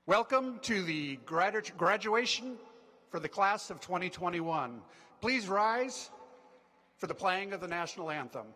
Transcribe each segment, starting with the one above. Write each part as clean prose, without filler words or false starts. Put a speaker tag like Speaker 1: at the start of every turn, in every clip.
Speaker 1: Welcome to the graduation for the class of 2021. Please rise for the playing of the national anthem.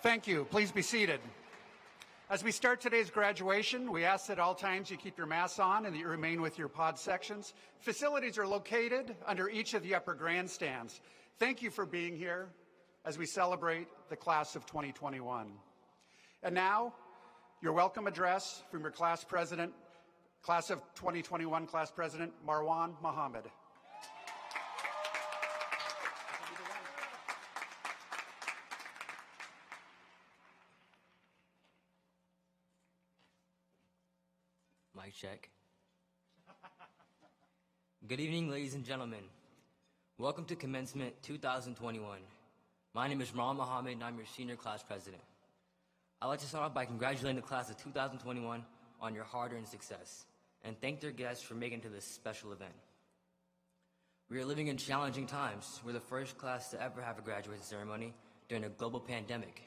Speaker 1: Thank you. Please be seated. As we start today's graduation, we ask that at all times you keep your masks on and that you remain with your pod sections. Facilities are located under each of the upper grandstands. Thank you for being here as we celebrate the class of 2021. And now, your welcome address from your class president, class of 2021 class president, Marwan Mohammed.
Speaker 2: Mic check. Good evening, ladies and gentlemen. Welcome to Commencement 2021. My name is Marwan Mohammed, and I'm your senior class president. I'd like to start off by congratulating the class of 2021 on your hard-earned success, and thank their guests for making it to this special event. We are living in challenging times. We're the first class to ever have a graduation ceremony during a global pandemic.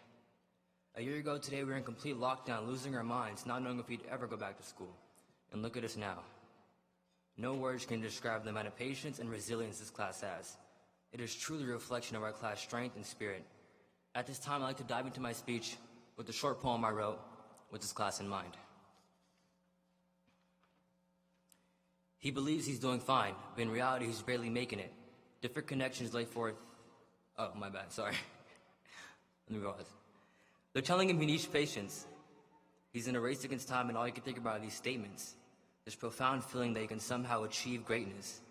Speaker 2: A year ago today, we were in complete lockdown, losing our minds, not knowing if we'd ever go back to school. And look at us now. No words can describe the amount of patience and resilience this class has. It is truly a reflection of our class' strength and spirit. At this time, I'd like to dive into my speech with a short poem I wrote with this class in mind. He believes he's doing fine, but in reality, he's barely making it. Different connections lay forth. Oh, my bad, sorry. Let me realize. They're telling him he needs patience. He's in a race against time, and all he can think about are these statements. This profound feeling that he can somehow achieve greatness.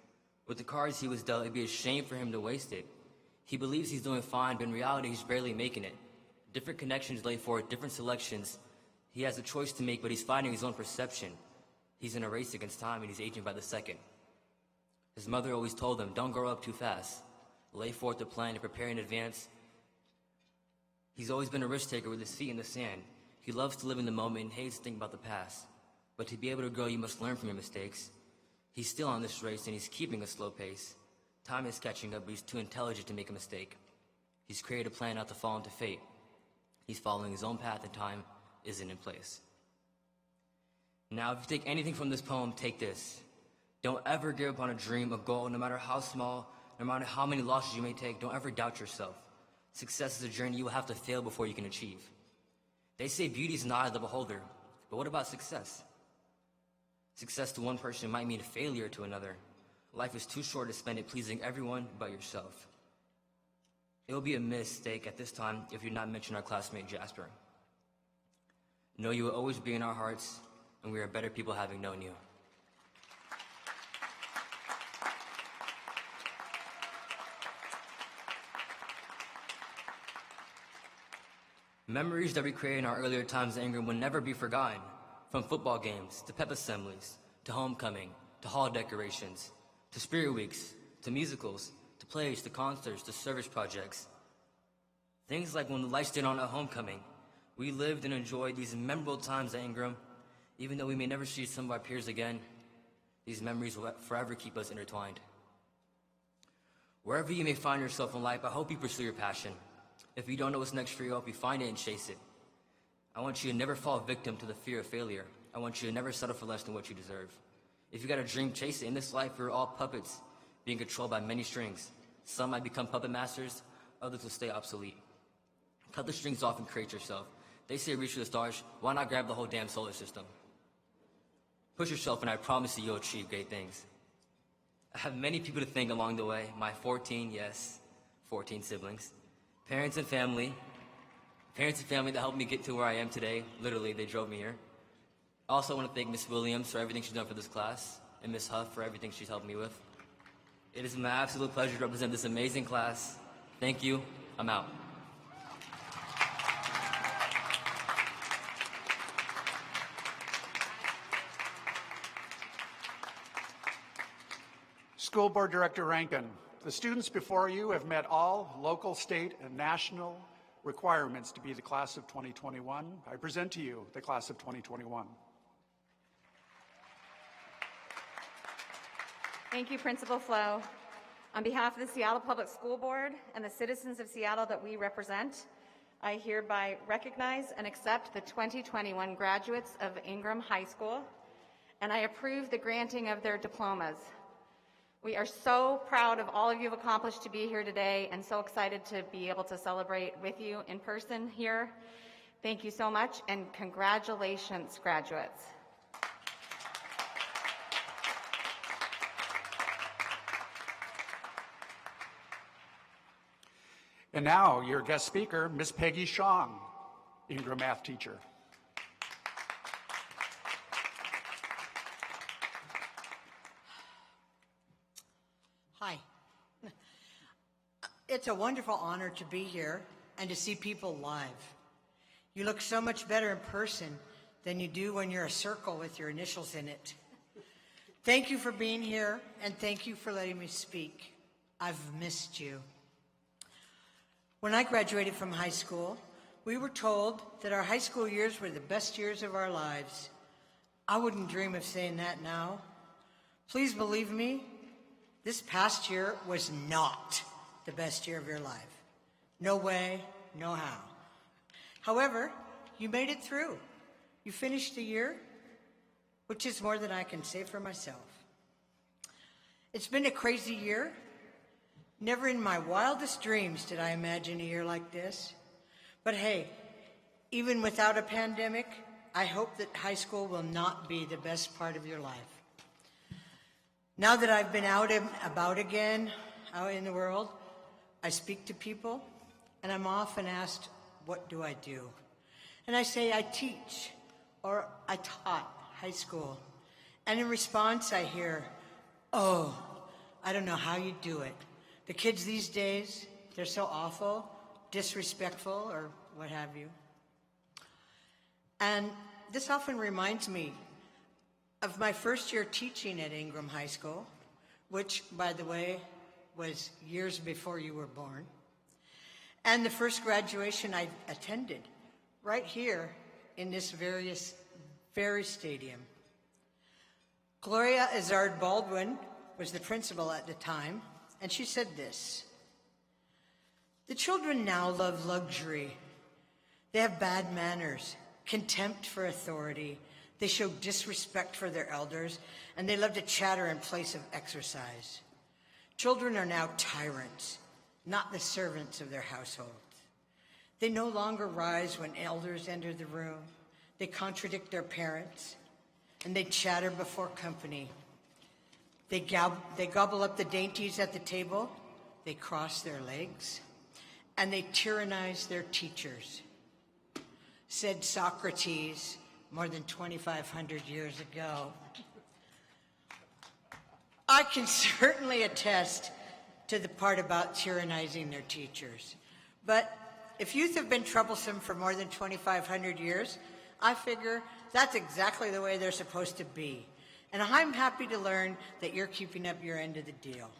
Speaker 2: With the cards he was dealt, it'd be a shame for him to waste it. He believes he's doing fine, but in reality, he's barely making it. Different connections lay forth, different selections. He has a choice to make, but he's fighting his own perception. He's in a race against time, and he's aging by the second. His mother always told him, don't grow up too fast. Lay forth a plan and prepare in advance. He's always been a risk taker with his feet in the sand. He loves to live in the moment and hates to think about the past. But to be able to grow, you must learn from your mistakes. He's still on this race, and he's keeping a slow pace. Time is catching up, but he's too intelligent to make a mistake. He's created a plan not to fall into fate. He's following his own path, and time isn't in place. Now, if you take anything from this poem, take this. Don't ever give up on a dream, a goal, no matter how small, no matter how many losses you may take. Don't ever doubt yourself. Success is a journey you will have to fail before you can achieve. They say beauty is in the eye of the beholder, but what about success? Success to one person might mean failure to another. Life is too short to spend it pleasing everyone but yourself. It will be a mistake at this time if you not mention our classmate Jasper. Know you will always be in our hearts, and we are better people having known you. Memories that we create in our earlier times in Ingram will never be forgotten. From football games, to pep assemblies, to homecoming, to hall decorations, to spirit weeks, to musicals, to plays, to concerts, to service projects. Things like when the lights stayed on at homecoming. We lived and enjoyed these memorable times at Ingram. Even though we may never see some of our peers again, these memories will forever keep us intertwined. Wherever you may find yourself in life, I hope you pursue your passion. If you don't know what's next for you, I hope you find it and chase it. I want you to never fall victim to the fear of failure. I want you to never settle for less than what you deserve. If you got a dream, chase it. In this life, we're all puppets being controlled by many strings. Some might become puppet masters, others will stay obsolete. Cut the strings off and create yourself. They say reach for the stars, why not grab the whole damn solar system? Push yourself and I promise you you'll achieve great things. I have many people to thank along the way. My 14 siblings. Parents and family that helped me get to where I am today. Literally, they drove me here. I also want to thank Miss Williams for everything she's done for this class, and Miss Huff for everything she's helped me with. It is my absolute pleasure to represent this amazing class. Thank you. I'm out.
Speaker 1: School Board Director Rankin, the students before you have met all local, state, and national requirements to be the class of 2021. I present to you the class of 2021.
Speaker 3: Thank you, Principal Flo. On behalf of the Seattle Public School Board and the citizens of Seattle that we represent, I hereby recognize and accept the 2021 graduates of Ingram High School, and I approve the granting of their diplomas. We are so proud of all of you have accomplished to be here today and so excited to be able to celebrate with you in person here. Thank you so much and congratulations, graduates.
Speaker 1: And now, your guest speaker, Ms. Peggy Shong, Ingram math teacher.
Speaker 4: Hi. It's a wonderful honor to be here and to see people live. You look so much better in person than you do when you're a circle with your initials in it. Thank you for being here, and thank you for letting me speak. I've missed you. When I graduated from high school, we were told that our high school years were the best years of our lives. I wouldn't dream of saying that now. Please believe me, this past year was not the best year of your life. No way, no how. However, you made it through. You finished the year, which is more than I can say for myself. It's been a crazy year. Never in my wildest dreams did I imagine a year like this. But hey, even without a pandemic, I hope that high school will not be the best part of your life. Now that I've been out and about again, out in the world, I speak to people, and I'm often asked, what do I do? And I say, I teach, or I taught high school. And in response, I hear, oh, I don't know how you do it. The kids these days, they're so awful, disrespectful, or what have you. And this often reminds me of my first year teaching at Ingram High School, which, by the way, was years before you were born, and the first graduation I attended right here in this very stadium. Gloria Azard Baldwin was the principal at the time, and she said this: the children now love luxury. They have bad manners, contempt for authority. They show disrespect for their elders, and they love to chatter in place of exercise. Children are now tyrants, not the servants of their households. They no longer rise when elders enter the room. They contradict their parents, and they chatter before company. They gobble up the dainties at the table, they cross their legs, and they tyrannize their teachers. Said Socrates more than 2,500 years ago. I can certainly attest to the part about tyrannizing their teachers. But if youth have been troublesome for more than 2,500 years, I figure that's exactly the way they're supposed to be. And I'm happy to learn that you're keeping up your end of the deal.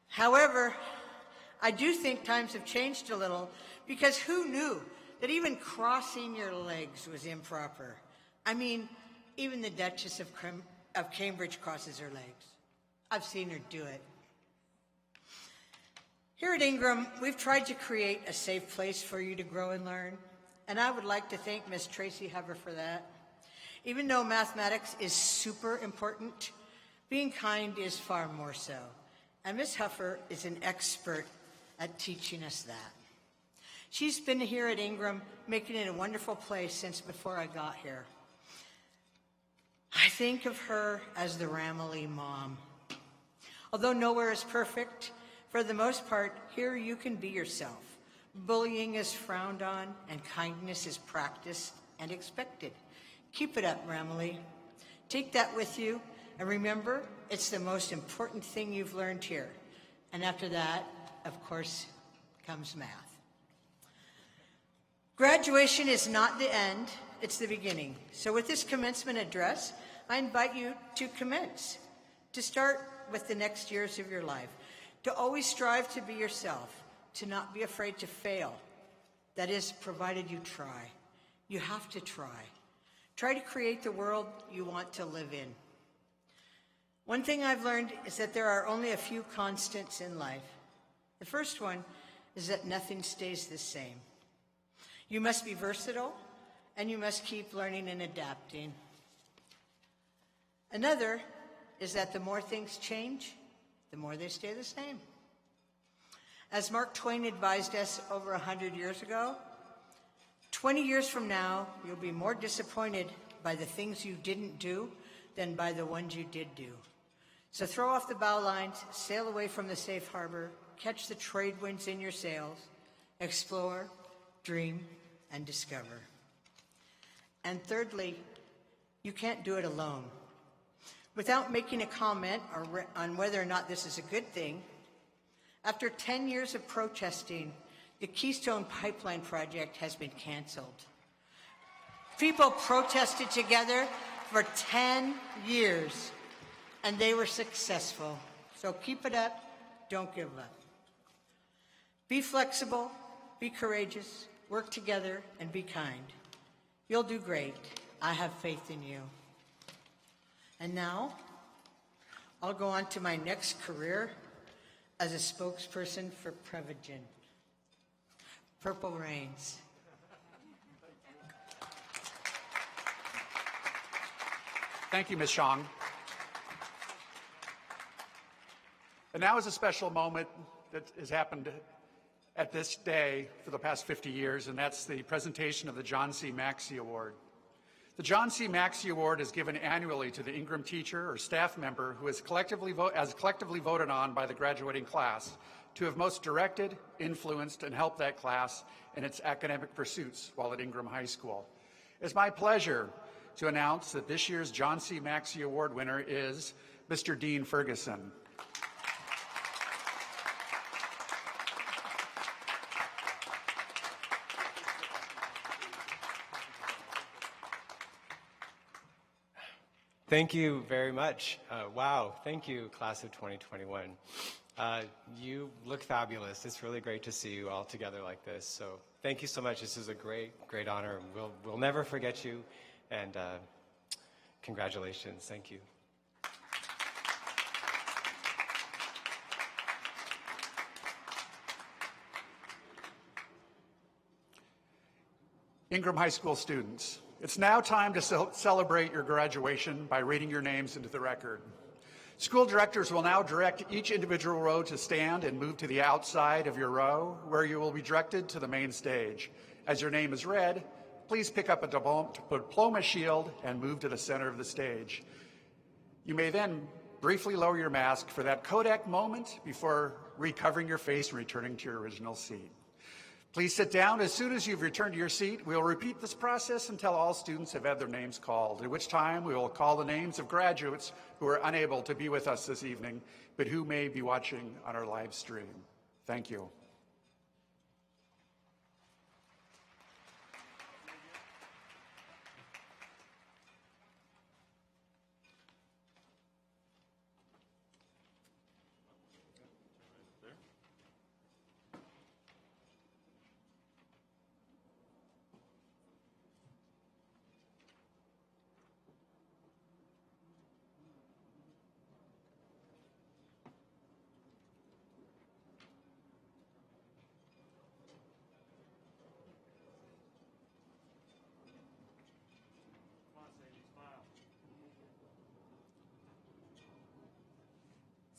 Speaker 4: However, I do think times have changed a little, because who knew that even crossing your legs was improper? I mean, even the Duchess of Cambridge crosses her legs. I've seen her do it. Here at Ingram, we've tried to create a safe place for you to grow and learn, and I would like to thank Ms. Tracy Hover for that. Even though mathematics is super important, being kind is far more so, and Ms. Huffer is an expert at teaching us that. She's been here at Ingram, making it a wonderful place since before I got here. I think of her as the Ramilly mom. Although nowhere is perfect, for the most part, here you can be yourself. Bullying is frowned on, and kindness is practiced and expected. Keep it up, Ramilly. Take that with you, and remember, it's the most important thing you've learned here. And after that, of course, comes math. Graduation is not the end, it's the beginning. So with this commencement address, I invite you to commence, to start with the next years of your life, to always strive to be yourself, to not be afraid to fail. That is, provided you try. You have to try. Try to create the world you want to live in. One thing I've learned is that there are only a few constants in life. The first one is that nothing stays the same. You must be versatile, and you must keep learning and adapting. Another is that the more things change, the more they stay the same. As Mark Twain advised us over 100 years ago, 20 years from now, you'll be more disappointed by the things you didn't do than by the ones you did do. So throw off the bow lines, sail away from the safe harbor, catch the trade winds in your sails, explore, dream, and discover. And thirdly, you can't do it alone. Without making a comment on whether or not this is a good thing, after 10 years of protesting, the Keystone Pipeline project has been canceled. People protested together for 10 years, and they were successful. So keep it up, don't give up. Be flexible, be courageous, work together, and be kind. You'll do great. I have faith in you. And now, I'll go on to my next career as a spokesperson for Prevagen. Purple Rains.
Speaker 1: Thank you, Ms. Xiong. And now is a special moment that has happened at this day for the past 50 years, and that's the presentation of the John C. Maxey Award. The John C. Maxey Award is given annually to the Ingram teacher or staff member who is collectively voted on by the graduating class to have most directed, influenced, and helped that class in its academic pursuits while at Ingram High School. It's my pleasure to announce that this year's John C. Maxey Award winner is Mr. Dean Ferguson.
Speaker 5: Thank you very much. Wow, thank you, class of 2021. You look fabulous. It's really great to see you all together like this. So thank you so much. This is a great, great honor. We'll never forget you, and congratulations. Thank you.
Speaker 1: Ingram High School students, it's now time to celebrate your graduation by reading your names into the record. School directors will now direct each individual row to stand and move to the outside of your row, where you will be directed to the main stage. As your name is read, please pick up a diploma shield and move to the center of the stage. You may then briefly lower your mask for that Kodak moment before recovering your face and returning to your original seat. Please sit down. As soon as you've returned to your seat, we'll repeat this process until all students have had their names called, at which time we will call the names of graduates who are unable to be with us this evening, but who may be watching on our live stream. Thank you.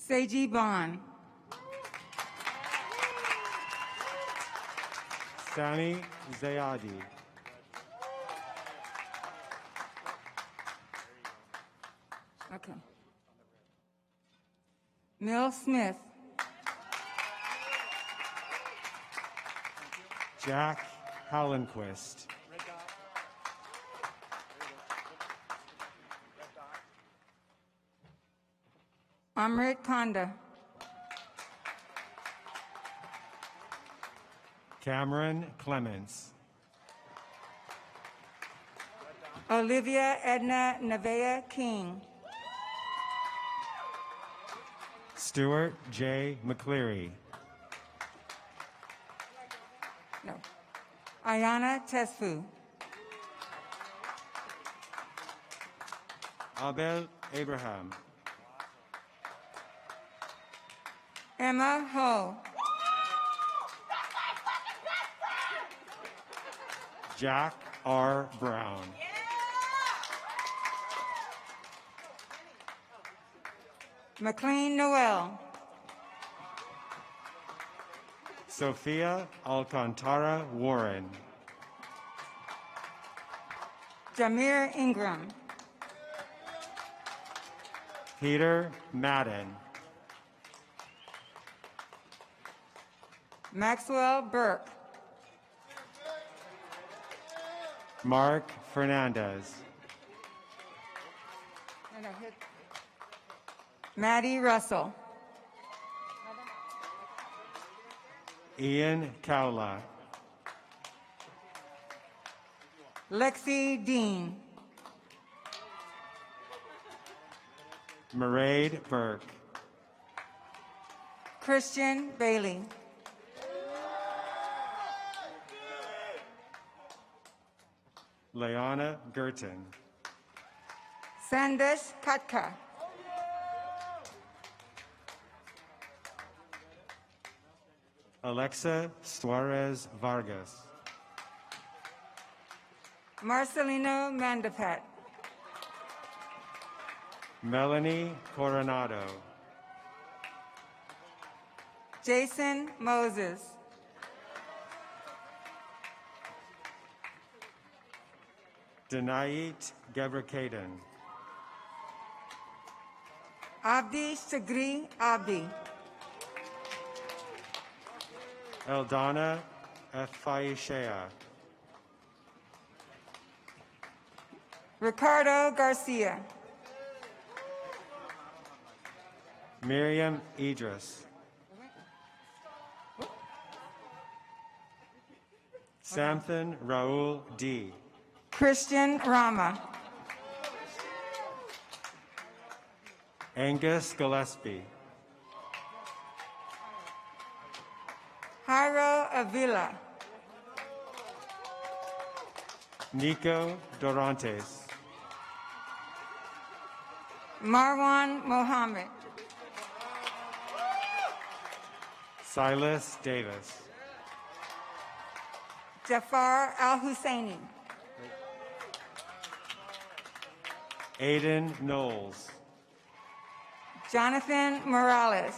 Speaker 6: Seiji Bond.
Speaker 7: Sami Zayadi.
Speaker 6: Okay. Mill Smith.
Speaker 7: Jack Hallenquist.
Speaker 6: Amrit Kanda.
Speaker 7: Cameron Clements.
Speaker 6: Olivia Edna Nevea King.
Speaker 7: Stuart J. McCleary.
Speaker 6: No. Ayana Tesfu.
Speaker 7: Abel Abraham.
Speaker 6: Emma Ho.
Speaker 7: Jack R. Brown.
Speaker 6: McLean Noel.
Speaker 7: Sophia Alcantara Warren.
Speaker 6: Jamir Ingram.
Speaker 7: Peter Madden.
Speaker 6: Maxwell Burke.
Speaker 7: Mark Fernandez.
Speaker 6: Maddie Russell.
Speaker 7: Ian Cowla.
Speaker 6: Lexi Dean.
Speaker 7: Mairead Burke.
Speaker 6: Christian Bailey.
Speaker 7: Leona Gurton.
Speaker 6: Sandesh Katka.
Speaker 7: Alexa Suarez Vargas.
Speaker 6: Marcelino Mandapat.
Speaker 7: Melanie Coronado.
Speaker 6: Jason Moses.
Speaker 7: Denait Gebrekaden.
Speaker 6: Abdi Shagri Abdi.
Speaker 7: Eldana Efaishea.
Speaker 6: Ricardo Garcia.
Speaker 7: Miriam Idris. Samson Raul D.
Speaker 6: Christian Rama.
Speaker 7: Angus Gillespie.
Speaker 6: Jairo Avila.
Speaker 7: Nico Dorantes.
Speaker 6: Marwan Mohammed.
Speaker 7: Silas Davis.
Speaker 6: Jafar Al Husseini.
Speaker 7: Aiden Knowles.
Speaker 6: Jonathan Morales.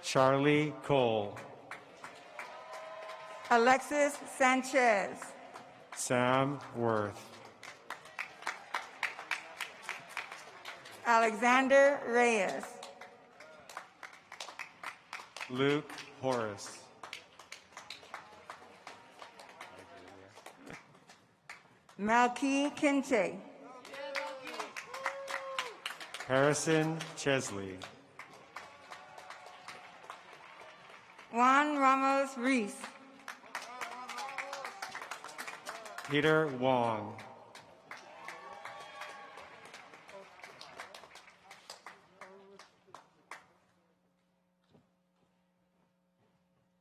Speaker 7: Charlie Cole.
Speaker 6: Alexis Sanchez.
Speaker 7: Sam Worth.
Speaker 6: Alexander Reyes.
Speaker 7: Luke Horace.
Speaker 6: Malky Kinte.
Speaker 7: Harrison Chesley.
Speaker 6: Juan Ramos Reese.
Speaker 7: Peter Wong.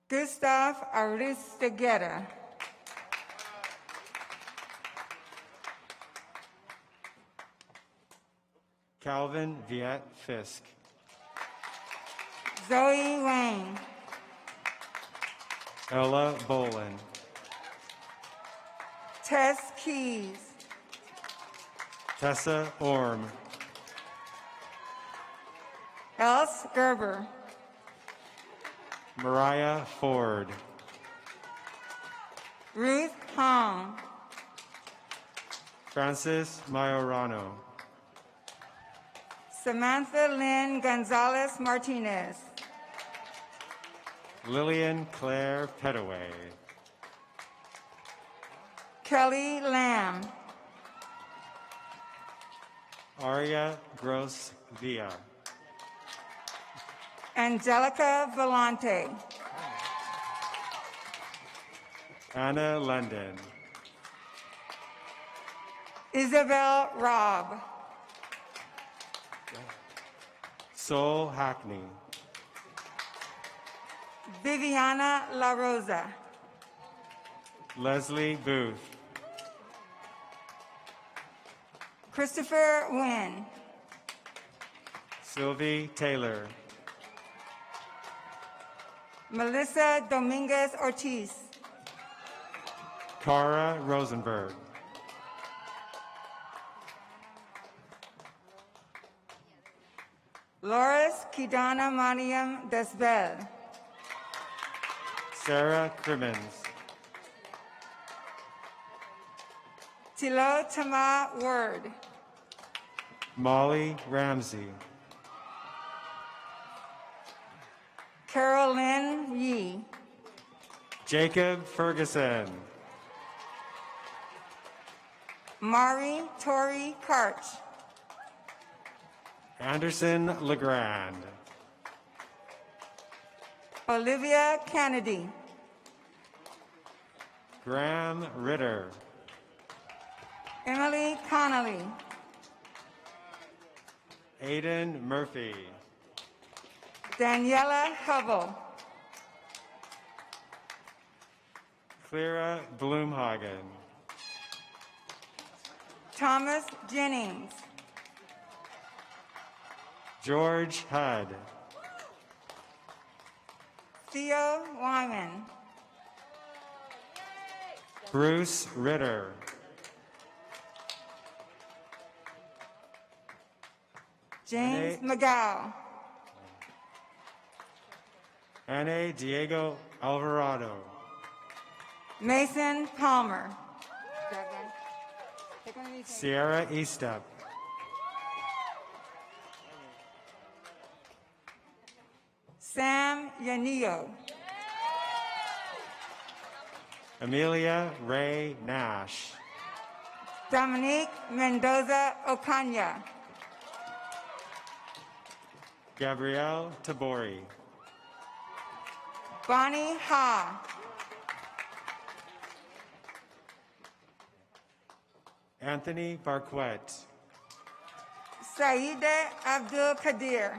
Speaker 6: Gustav Aristegueta.
Speaker 7: Calvin Viet Fisk.
Speaker 6: Zoe Wayne.
Speaker 7: Ella Bolin.
Speaker 6: Tess Keys.
Speaker 7: Tessa Orm.
Speaker 6: Else Gerber,
Speaker 7: Mariah Ford,
Speaker 6: Ruth Hong,
Speaker 7: Francis Majorano,
Speaker 6: Samantha Lynn Gonzalez Martinez,
Speaker 7: Lillian Claire Petaway,
Speaker 6: Kelly Lamb,
Speaker 7: Aria Gross Villa,
Speaker 6: Angelica Vellante,
Speaker 7: Anna London,
Speaker 6: Isabel Robb,
Speaker 7: Sol Hackney,
Speaker 6: Viviana La Rosa,
Speaker 7: Leslie Booth,
Speaker 6: Christopher Wynn,
Speaker 7: Sylvie Taylor,
Speaker 6: Melissa Dominguez Ortiz,
Speaker 7: Cara Rosenberg,
Speaker 6: Loris Kidana Maniam Desbel,
Speaker 7: Sarah Crimmins,
Speaker 6: Tilo Tama Word,
Speaker 7: Molly Ramsey,
Speaker 6: Carolyn Yee,
Speaker 7: Jacob Ferguson,
Speaker 6: Mari Tori Karch,
Speaker 7: Anderson Legrand,
Speaker 6: Olivia Kennedy,
Speaker 7: Graham Ritter,
Speaker 6: Emily Connolly,
Speaker 7: Aidan Murphy,
Speaker 6: Daniela Hubble,
Speaker 7: Clara Bloomhagen,
Speaker 6: Thomas Jennings,
Speaker 7: George Hudd,
Speaker 6: Theo Wyman,
Speaker 7: Bruce Ritter,
Speaker 6: James
Speaker 7: Renee-
Speaker 6: McGow,
Speaker 7: Anne Diego Alvarado,
Speaker 6: Mason Palmer,
Speaker 7: Sierra Eastep,
Speaker 6: Sam Yanio,
Speaker 7: Amelia Ray Nash,
Speaker 6: Dominique Mendoza Ocaña,
Speaker 7: Gabrielle Tabori,
Speaker 6: Bonnie Ha,
Speaker 7: Anthony Barquette,
Speaker 6: Saide Abdul Kadir,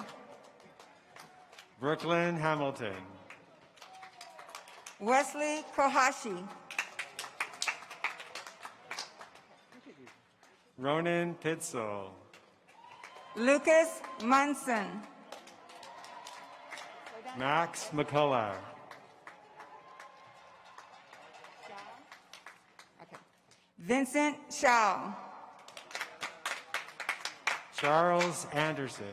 Speaker 7: Brooklyn Hamilton,
Speaker 6: Wesley Kohashi,
Speaker 7: Ronan Pitzel,
Speaker 6: Lucas Munson,
Speaker 7: Max McCullough,
Speaker 6: Vincent Shaw,
Speaker 7: Charles Anderson,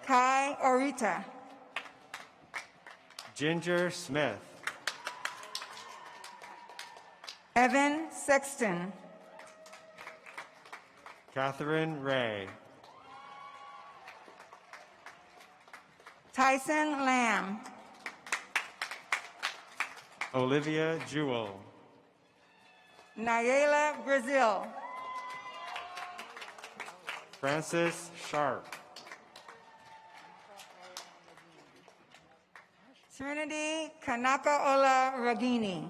Speaker 6: Kai Orita,
Speaker 7: Ginger Smith,
Speaker 6: Evan Sexton,
Speaker 7: Catherine Ray,
Speaker 6: Tyson Lamb,
Speaker 7: Olivia Jewell,
Speaker 6: Nayela Brazil,
Speaker 7: Francis Sharp,
Speaker 6: Trinity Kanakaola Ragini,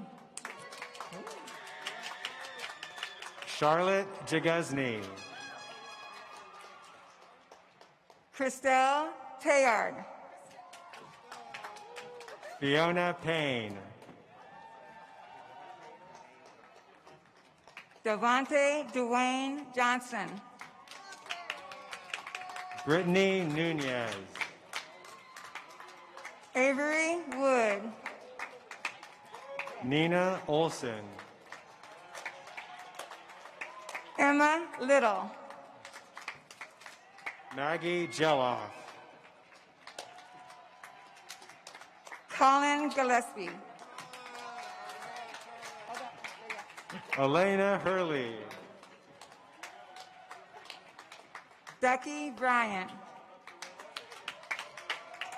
Speaker 7: Charlotte Jagusny,
Speaker 6: Christelle Tayard,
Speaker 7: Fiona Payne,
Speaker 6: Devontae Dwayne Johnson,
Speaker 7: Brittany Nunez,
Speaker 6: Avery Wood,
Speaker 7: Nina Olson,
Speaker 6: Emma Little,
Speaker 7: Maggie Jeloff.
Speaker 6: Colin Gillespie.
Speaker 7: Elena Hurley.
Speaker 6: Becky Bryant.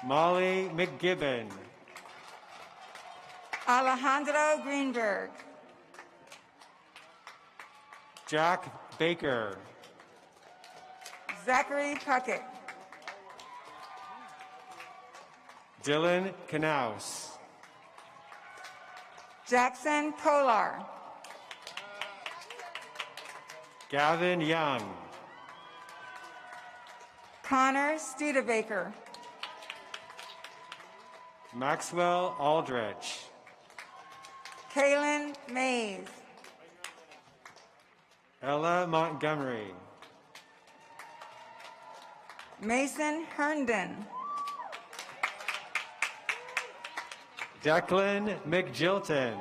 Speaker 7: Molly McGibbon.
Speaker 6: Alejandro Greenberg.
Speaker 7: Jack Baker.
Speaker 6: Zachary Puckett.
Speaker 7: Dylan Knaus.
Speaker 6: Jackson Kolar.
Speaker 7: Gavin Young.
Speaker 6: Connor Studebaker.
Speaker 7: Maxwell Aldrich.
Speaker 6: Kaylin Mays.
Speaker 7: Ella Montgomery.
Speaker 6: Mason Herndon.
Speaker 7: Declan McGilton.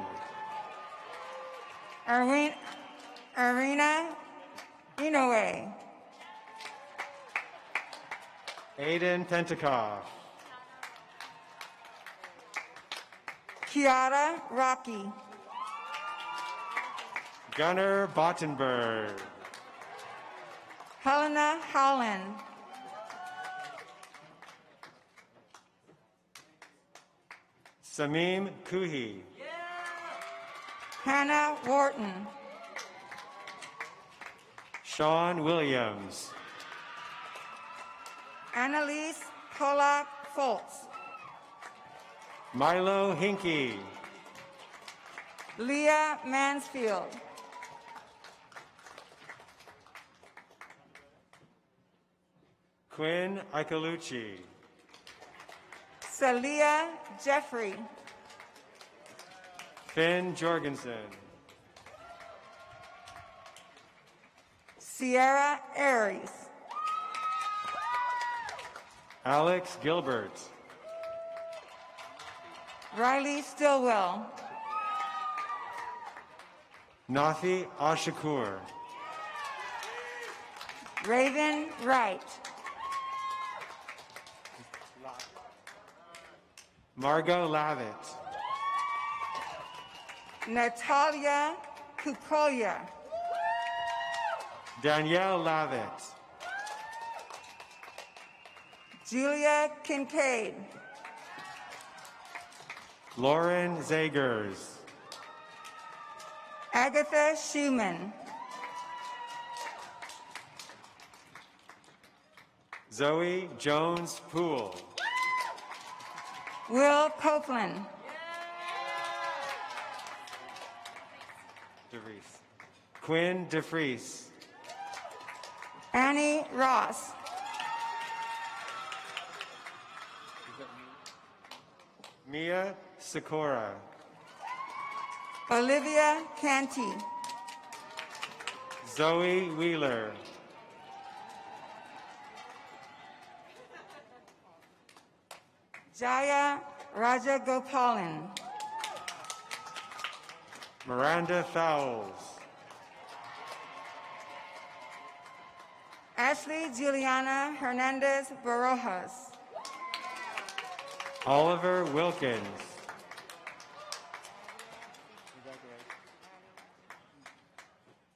Speaker 6: Arena Inoue.
Speaker 7: Aiden Pentakoff.
Speaker 6: Kiara Rocky.
Speaker 7: Gunnar Bottenberg.
Speaker 6: Helena Howland.
Speaker 7: Samim Kuhi.
Speaker 6: Hannah Wharton.
Speaker 7: Sean Williams.
Speaker 6: Annalise Polak Foltz.
Speaker 7: Milo Hinkie.
Speaker 6: Leah Mansfield.
Speaker 7: Quinn Ikalucci.
Speaker 6: Celia Jeffrey.
Speaker 7: Finn Jorgensen.
Speaker 6: Sierra Aries.
Speaker 7: Alex Gilbert.
Speaker 6: Riley Stillwell.
Speaker 7: Nafi Ashakur.
Speaker 6: Raven Wright.
Speaker 7: Margot Lavitt.
Speaker 6: Natalia Kukolia.
Speaker 7: Danielle Lavitt.
Speaker 6: Julia Kincaid.
Speaker 7: Lauren Zagers.
Speaker 6: Agatha Schumann.
Speaker 7: Zoe Jones Poole.
Speaker 6: Will Copeland.
Speaker 7: DeVries. Quinn DeFries.
Speaker 6: Annie Ross.
Speaker 7: Mia Sikora.
Speaker 6: Olivia Canty.
Speaker 7: Zoe Wheeler.
Speaker 6: Jaya Rajagopalan.
Speaker 7: Miranda Fowles.
Speaker 6: Ashley Juliana Hernandez Barojas.
Speaker 7: Oliver Wilkins.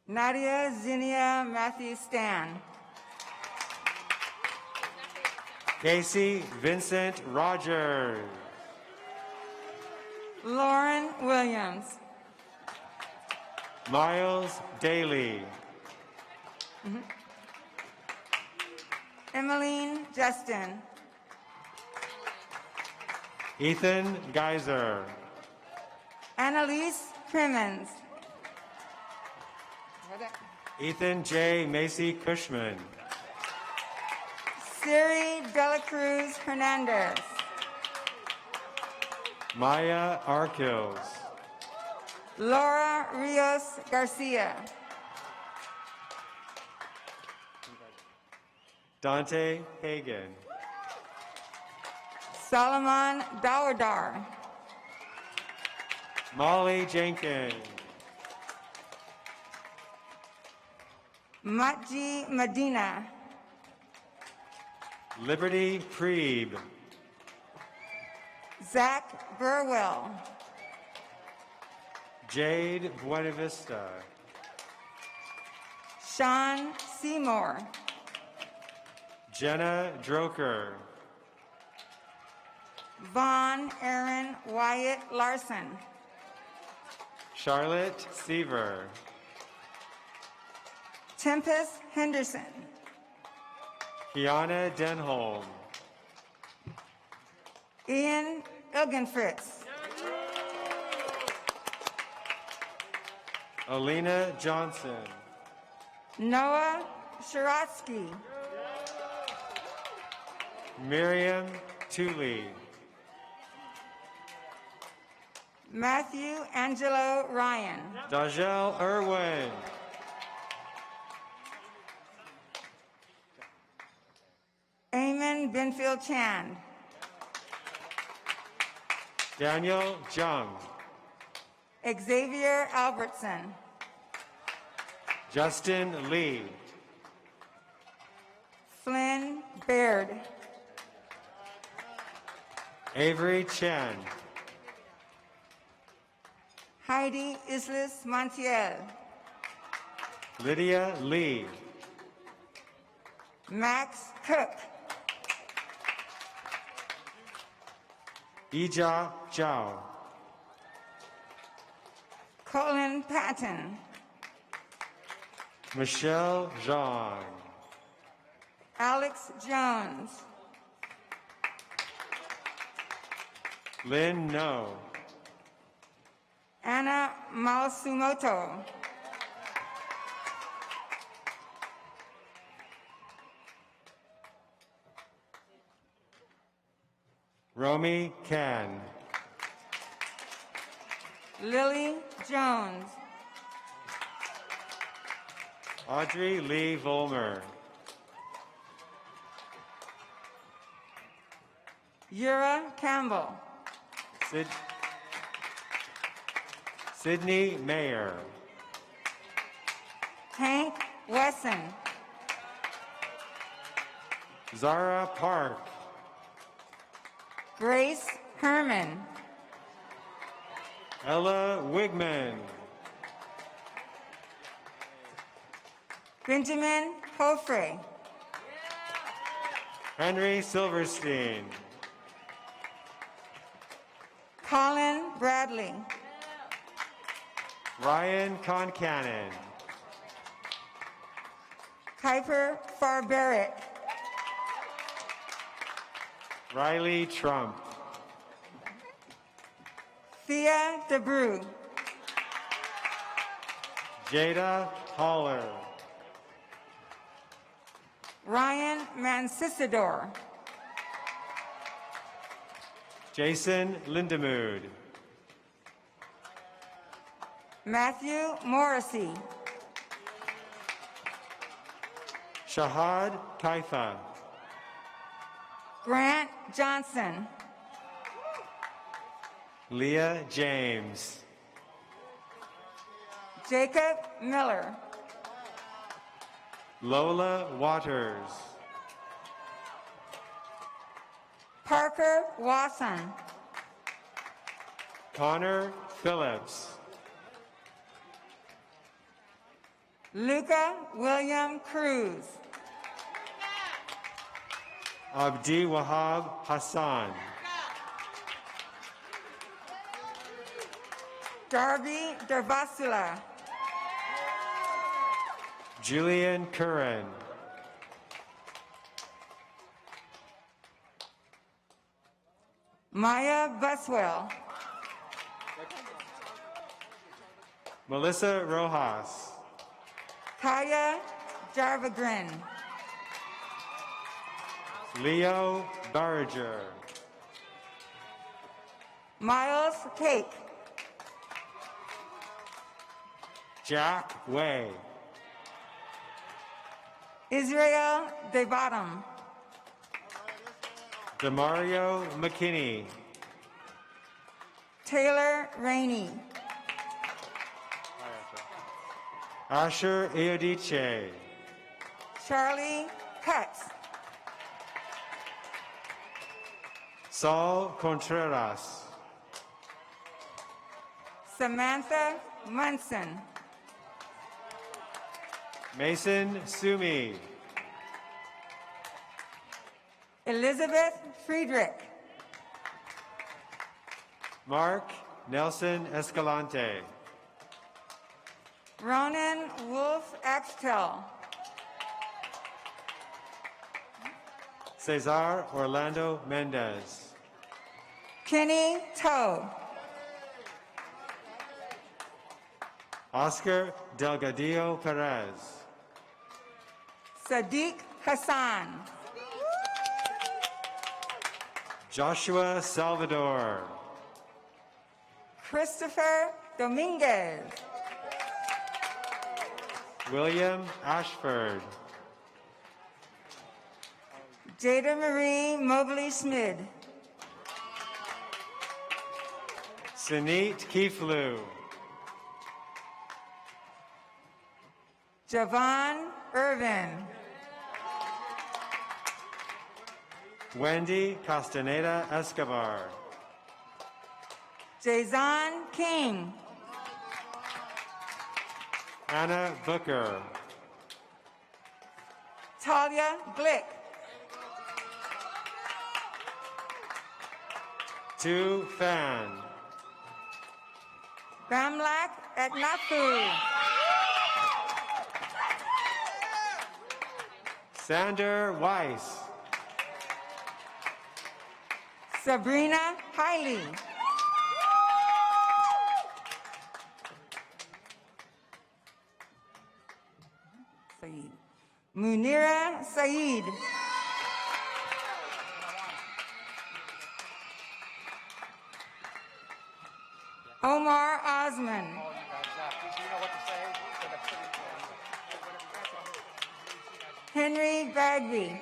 Speaker 6: Nadia Zinnia Matthew Stan.
Speaker 7: Casey Vincent Rogers.
Speaker 6: Lauren Williams.
Speaker 7: Miles Daly.
Speaker 6: Emmeline Justin.
Speaker 7: Ethan Geiser.
Speaker 6: Annalise Crimmins.
Speaker 7: Ethan J. Macy Cushman.
Speaker 6: Siri Delacruz Hernandez.
Speaker 7: Maya Arkills.
Speaker 6: Laura Rios Garcia.
Speaker 7: Dante Hagan.
Speaker 6: Solomon Dawadar.
Speaker 7: Molly Jenkins.
Speaker 6: Matji Medina.
Speaker 7: Liberty Preeb.
Speaker 6: Zach Burwell.
Speaker 7: Jade Buenavista.
Speaker 6: Sean Seymour.
Speaker 7: Jenna Droker.
Speaker 6: Vaughn Aaron Wyatt Larson.
Speaker 7: Charlotte Seaver.
Speaker 6: Tempest Henderson.
Speaker 7: Kiana Denholm.
Speaker 6: Ian Ilgenfritz.
Speaker 7: Alina Johnson.
Speaker 6: Noah Sharatsky.
Speaker 7: Miriam Tooley.
Speaker 6: Matthew Angelo Ryan.
Speaker 7: Dajel Irwin.
Speaker 6: Eamon Binfield Chand.
Speaker 7: Daniel Jung.
Speaker 6: Xavier Albertson.
Speaker 7: Justin Lee.
Speaker 6: Flynn Baird.
Speaker 7: Avery Chen.
Speaker 6: Heidi Islas Montiel.
Speaker 7: Lydia Lee.
Speaker 6: Max Cook.
Speaker 7: Ija Zhao.
Speaker 6: Colin Patton.
Speaker 7: Michelle Zhang.
Speaker 6: Alex Jones.
Speaker 7: Lynn No.
Speaker 6: Anna Masumoto.
Speaker 7: Romy Can.
Speaker 6: Lily Jones.
Speaker 7: Audrey Lee Volmer.
Speaker 6: Yura Campbell.
Speaker 7: Sydney Mayer.
Speaker 6: Hank Wesson.
Speaker 7: Zara Park.
Speaker 6: Grace Herman.
Speaker 7: Ella Wigman.
Speaker 6: Benjamin Hofre.
Speaker 7: Henry Silverstein.
Speaker 6: Colin Bradley.
Speaker 7: Ryan Concannon.
Speaker 6: Kuiper Farbarrett.
Speaker 7: Riley Trump.
Speaker 6: Thea DeBrew.
Speaker 7: Jada Holler.
Speaker 6: Ryan Mancisidor.
Speaker 7: Jason Lindemood.
Speaker 6: Matthew Morrissey.
Speaker 7: Shahad Kaifa.
Speaker 6: Grant Johnson.
Speaker 7: Leah James.
Speaker 6: Jacob Miller.
Speaker 7: Lola Waters.
Speaker 6: Parker Wasson.
Speaker 7: Connor Phillips.
Speaker 6: Luca William Cruz.
Speaker 7: Abdi Wahab Hassan.
Speaker 6: Darby Dervasula.
Speaker 7: Julian Curran.
Speaker 6: Maya Buswell.
Speaker 7: Melissa Rojas.
Speaker 6: Kaya Jarvagrin.
Speaker 7: Leo Barriger.
Speaker 6: Miles Cake.
Speaker 7: Jack Way.
Speaker 6: Israel DeBottom.
Speaker 7: Demario McKinney.
Speaker 6: Taylor Rainey.
Speaker 7: Asher Eodice.
Speaker 6: Charlie Cutts.
Speaker 7: Saul Contreras.
Speaker 6: Samantha Munson.
Speaker 7: Mason Sumi.
Speaker 6: Elizabeth Friedrich.
Speaker 7: Mark Nelson Escalante.
Speaker 6: Ronan Wolf Axtell.
Speaker 7: Cesar Orlando Mendez.
Speaker 6: Kenny Toe.
Speaker 7: Oscar Delgadillo Perez.
Speaker 6: Sadiq Hassan.
Speaker 7: Joshua Salvador.
Speaker 6: Christopher Dominguez.
Speaker 7: William Ashford.
Speaker 6: Jada Marie Mobley Smith.
Speaker 7: Sunit Kiflu.
Speaker 6: Javon Irvin.
Speaker 7: Wendy Castaneda Escobar.
Speaker 6: Jason King.
Speaker 7: Anna Booker.
Speaker 6: Talia Glick.
Speaker 7: Tu Fan.
Speaker 6: Bamlak Etnafu.
Speaker 7: Sander Weiss.
Speaker 6: Sabrina Hiley. Saeed. Munira Saeed. Omar Osman. Henry Bagby.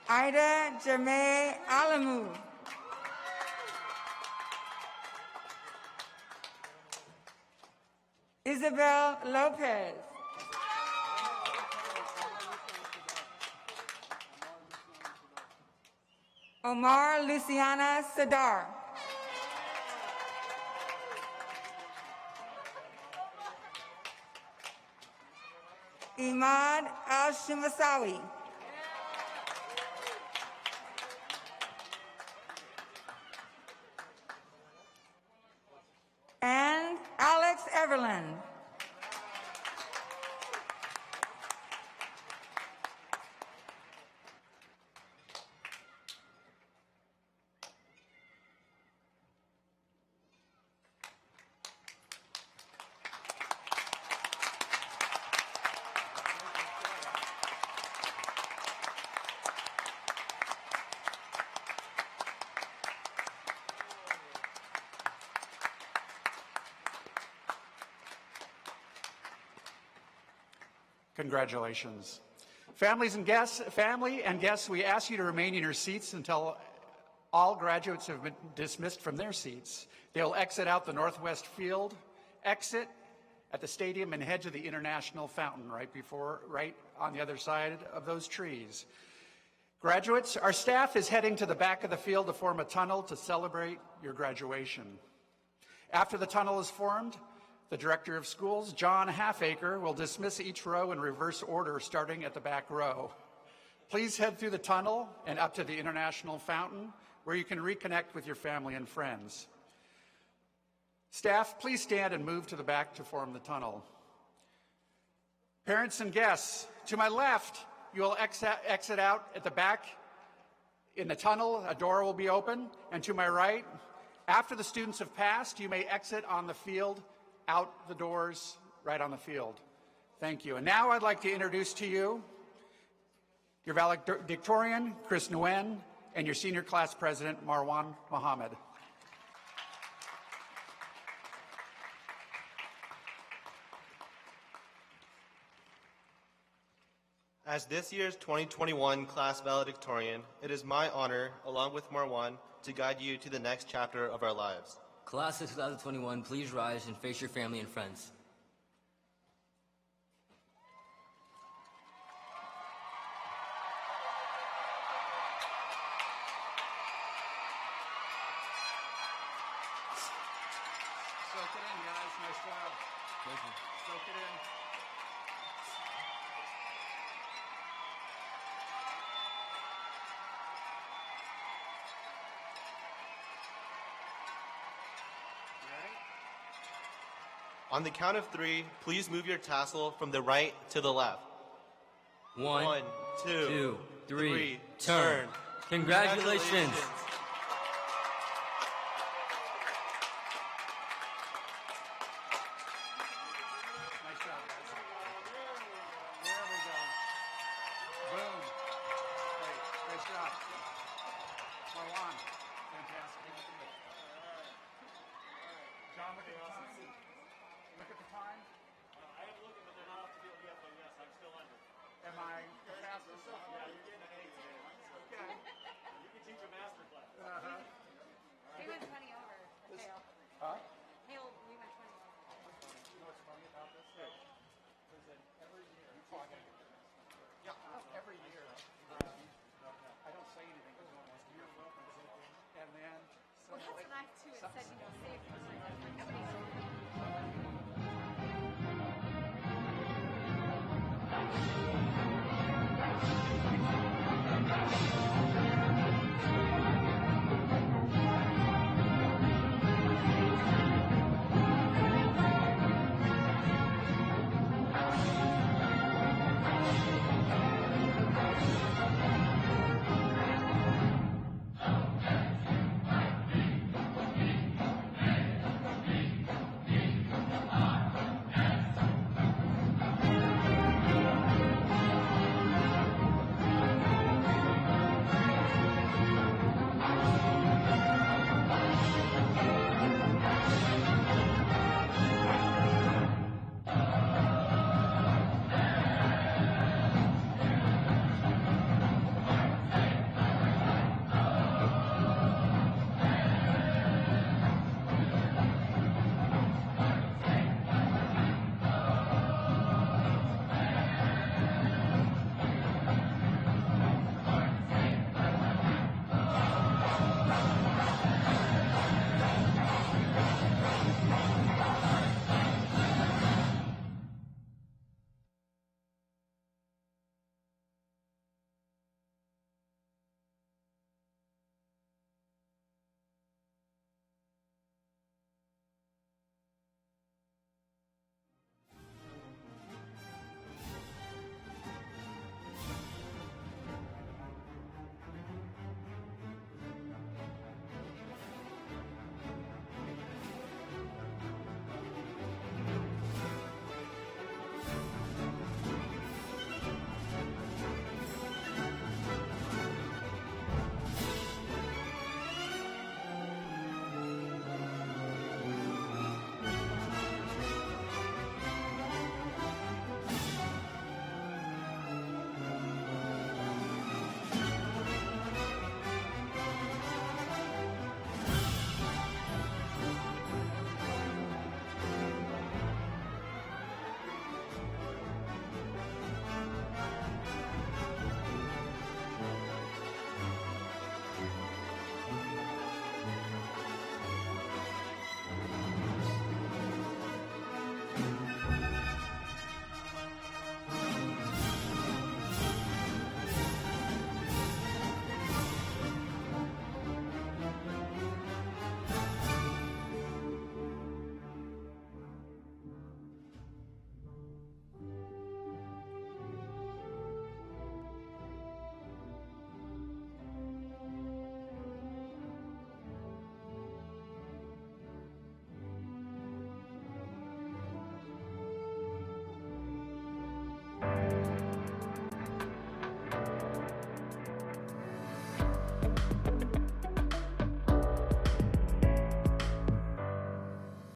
Speaker 6: Ida Jermae Alamu. Isabel Lopez. Omar Luciana Sadar. Imad Al-Shumasawi. And Alex Everland.
Speaker 1: Congratulations. Family and guests, we ask you to remain in your seats until all graduates have been dismissed from their seats. They'll exit out the northwest field, exit at the stadium, and head to the International Fountain right on the other side of those trees. Graduates, our staff is heading to the back of the field to form a tunnel to celebrate your graduation. After the tunnel is formed, the Director of Schools, John Halfacre, will dismiss each row in reverse order, starting at the back row. Please head through the tunnel and up to the International Fountain, where you can reconnect with your family and friends. Staff, please stand and move to the back to form the tunnel. Parents and guests, to my left, you will exit out at the back in the tunnel. A door will be open. And to my right, after the students have passed, you may exit on the field, out the doors, right on the field. Thank you. And now I'd like to introduce to you your valedictorian, Chris Nguyen, and your senior class president, Marwan Mohammed.
Speaker 8: As this year's 2021 class valedictorian, it is my honor, along with Marwan, to guide you to the next chapter of our lives.
Speaker 2: Class of 2021, please rise and face your family and friends.
Speaker 1: flow. Soak it in. Ready?
Speaker 8: On the count of 3, please move your tassel from the right to the left.
Speaker 2: 1,
Speaker 8: 1, 2,
Speaker 2: 2, 3,
Speaker 8: 3,
Speaker 2: turn.
Speaker 8: turn.
Speaker 2: Congratulations.